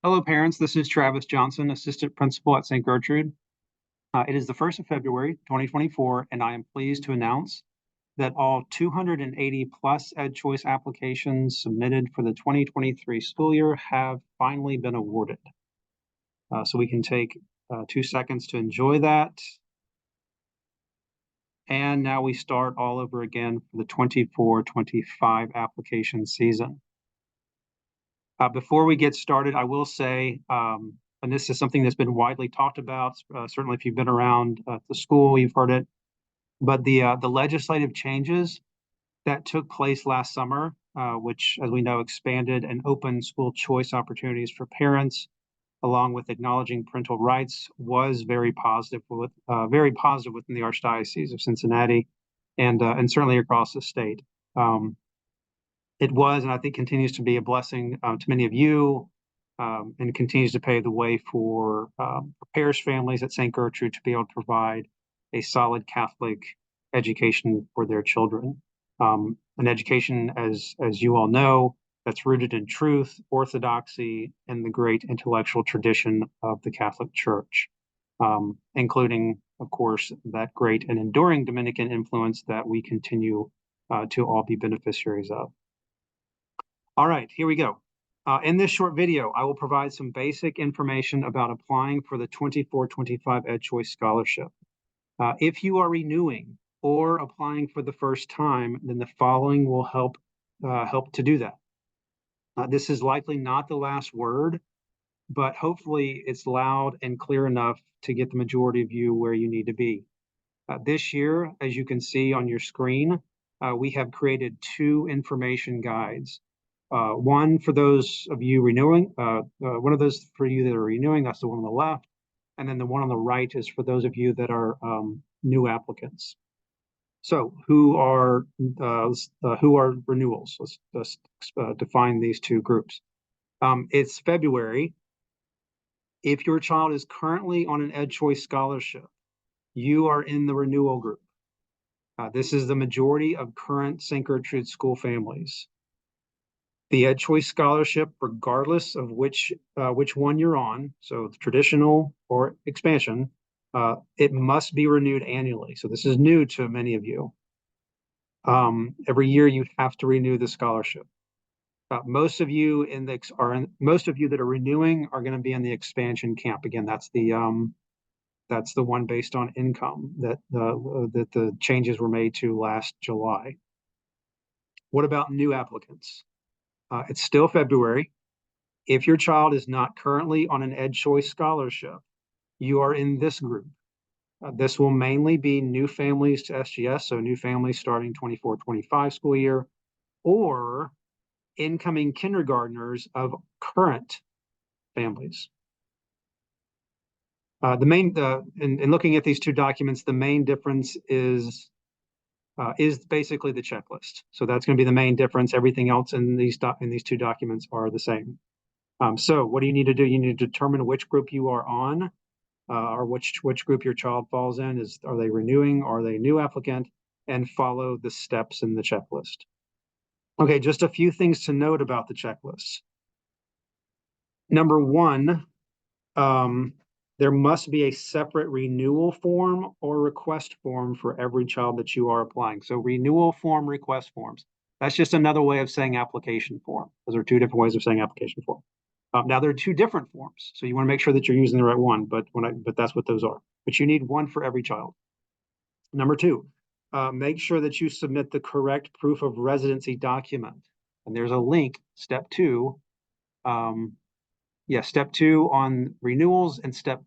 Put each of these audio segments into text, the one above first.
Hello, parents. This is Travis Johnson, Assistant Principal at St. Gertrude. It is the 1st of February, 2024, and I am pleased to announce that all 280 plus EdChoice applications submitted for the 2023 school year have finally been awarded. So we can take 2 seconds to enjoy that. And now we start all over again for the 24-25 application season. Before we get started, I will say, and this is something that's been widely talked about, certainly if you've been around the school, you've heard it, but the legislative changes that took place last summer, which, as we know, expanded and opened school choice opportunities for parents, along with acknowledging parental rights, was very positive within the Archdiocese of Cincinnati, and certainly across the state. It was, and I think continues to be, a blessing to many of you, and continues to pave the way for parish families at St. Gertrude to be able to provide a solid Catholic education for their children. An education, as you all know, that's rooted in truth, orthodoxy, and the great intellectual tradition of the Catholic Church, including, of course, that great and enduring Dominican influence that we continue to all be beneficiaries of. All right, here we go. In this short video, I will provide some basic information about applying for the 24-25 EdChoice Scholarship. If you are renewing or applying for the first time, then the following will help to do that. This is likely not the last word, but hopefully it's loud and clear enough to get the majority of you where you need to be. This year, as you can see on your screen, we have created 2 information guides. One for those of you renewing, one of those for you that are renewing, that's the one on the left. And then the one on the right is for those of you that are new applicants. So who are renewals? Let's define these 2 groups. It's February. If your child is currently on an EdChoice scholarship, you are in the renewal group. This is the majority of current St. Gertrude school families. The EdChoice scholarship, regardless of which one you're on, so traditional or expansion, it must be renewed annually. So this is new to many of you. Every year you have to renew the scholarship. Most of you that are renewing are going to be in the expansion camp. Again, that's the one based on income that the changes were made to last July. What about new applicants? It's still February. If your child is not currently on an EdChoice scholarship, you are in this group. This will mainly be new families to SGS, so new families starting 24-25 school year, or incoming kindergartners of current families. In looking at these 2 documents, the main difference is basically the checklist. So that's going to be the main difference. Everything else in these 2 documents are the same. So what do you need to do? You need to determine which group you are on, or which group your child falls in. Are they renewing? Are they a new applicant? And follow the steps in the checklist. Okay, just a few things to note about the checklist. Number 1, there must be a separate renewal form or request form for every child that you are applying. So renewal form, request forms. That's just another way of saying application form. Those are 2 different ways of saying application form. Now there are 2 different forms, so you want to make sure that you're using the right one. But that's what those are. But you need one for every child. Number 2, make sure that you submit the correct proof of residency document. And there's a link, step 2. Step 2 on renewals, and step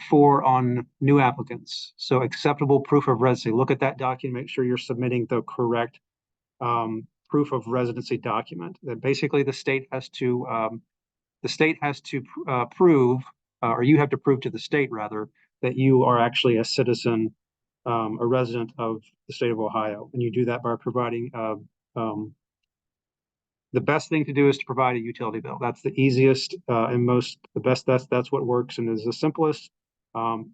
4 on new applicants. So acceptable proof of residency. Look at that document, make sure you're submitting the correct proof of residency document. That basically the state has to prove, or you have to prove to the state rather, that you are actually a citizen, a resident of the state of Ohio, and you do that by providing the best thing to do is to provide a utility bill. That's the easiest and the best. That's what works and is the simplest.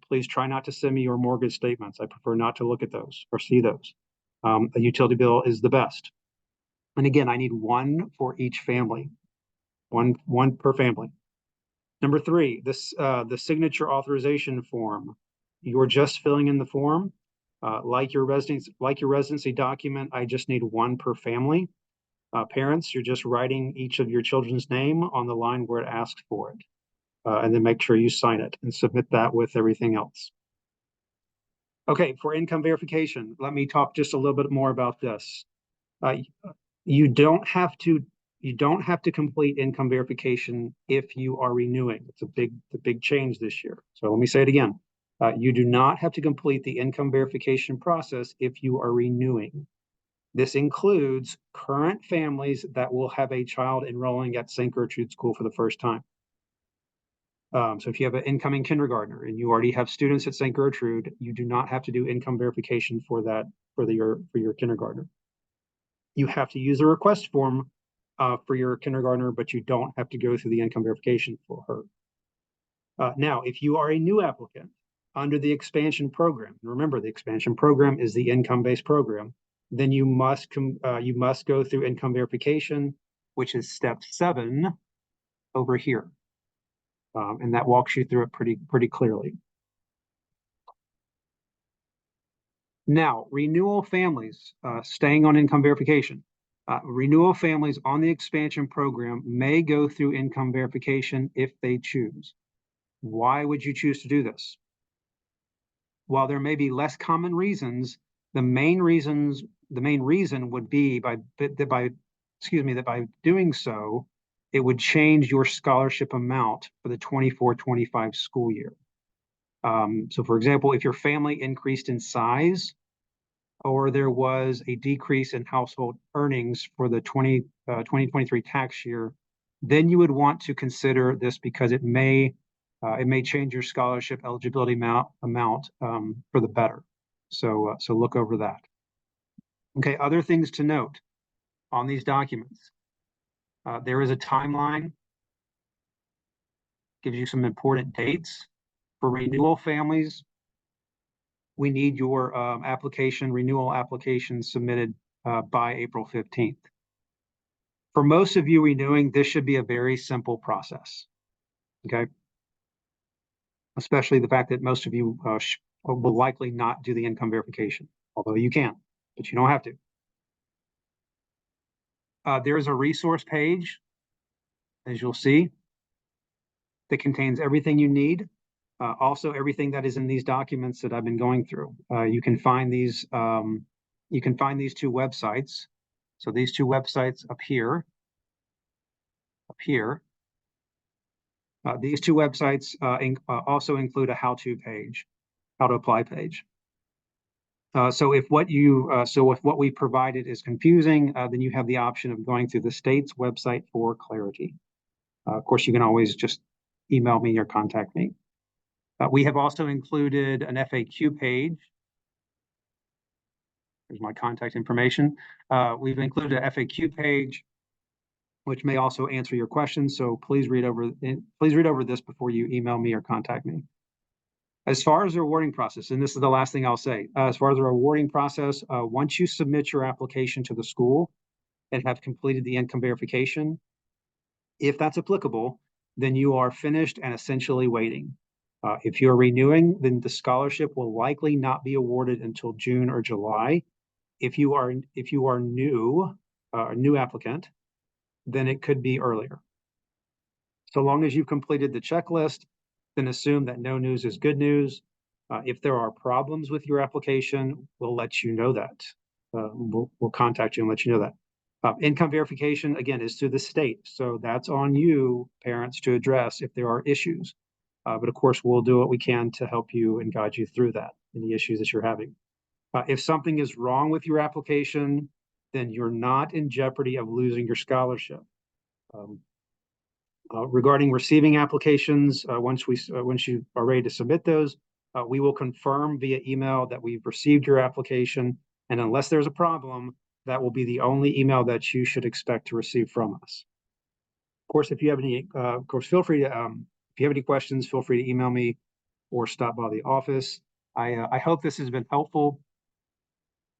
Please try not to send me your mortgage statements. I prefer not to look at those or see those. A utility bill is the best. And again, I need one for each family, one per family. Number three, the signature authorization form. You're just filling in the form. Like your residency document, I just need one per family. Parents, you're just writing each of your children's name on the line where it asks for it. And then make sure you sign it and submit that with everything else. Okay, for income verification, let me talk just a little bit more about this. Uh, you don't have to complete income verification if you are renewing. It's a big change this year. So let me say it again. You do not have to complete the income verification process if you are renewing. This includes current families that will have a child enrolling at St. Gertrude School for the first time. So if you have an incoming kindergartner and you already have students at St. Gertrude, you do not have to do income verification for that for your kindergartner. You have to use a request form for your kindergartner, but you don't have to go through the income verification for her. Now, if you are a new applicant under the expansion program, remember the expansion program is the income-based program, then you must go through income verification, which is step 7 over here. And that walks you through it pretty clearly. Now, renewal families, staying on income verification. Renewal families on the expansion program may go through income verification if they choose. Why would you choose to do this? While there may be less common reasons, the main reason would be that by doing so, it would change your scholarship amount for the 24-25 school year. So for example, if your family increased in size or there was a decrease in household earnings for the 2023 tax year, then you would want to consider this because it may change your scholarship eligibility amount for the better. So look over that. Okay, other things to note on these documents. There is a timeline, gives you some important dates. For renewal families, we need your renewal application submitted by April 15th. For most of you renewing, this should be a very simple process, okay? Especially the fact that most of you will likely not do the income verification, although you can, but you don't have to. There is a resource page, as you'll see, that contains everything you need. Also, everything that is in these documents that I've been going through. You can find these. You can find these 2 websites. So these 2 websites up here. These 2 websites also include a how-to page, how to apply page. So if what we provided is confusing, then you have the option of going through the state's website for clarity. Of course, you can always just email me or contact me. We have also included an FAQ page. There's my contact information. We've included an FAQ page, which may also answer your questions. So please read over this before you email me or contact me. As far as the rewarding process, and this is the last thing I'll say, as far as the rewarding process, once you submit your application to the school and have completed the income verification, if that's applicable, then you are finished and essentially waiting. If you're renewing, then the scholarship will likely not be awarded until June or July. If you are new, a new applicant, then it could be earlier. So long as you've completed the checklist, then assume that no news is good news. If there are problems with your application, we'll let you know that. We'll contact you and let you know that. Income verification, again, is through the state. So that's on you, parents, to address if there are issues. But of course, we'll do what we can to help you and guide you through that, any issues that you're having. If something is wrong with your application, then you're not in jeopardy of losing your scholarship. Regarding receiving applications, once you are ready to submit those, we will confirm via email that we've received your application. And unless there's a problem, that will be the only email that you should expect to receive from us. Of course, if you have any, feel free to, if you have any questions, feel free to email me or stop by the office. I hope this has been helpful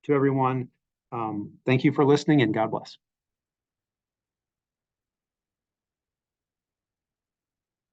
to everyone. Thank you for listening, and God bless.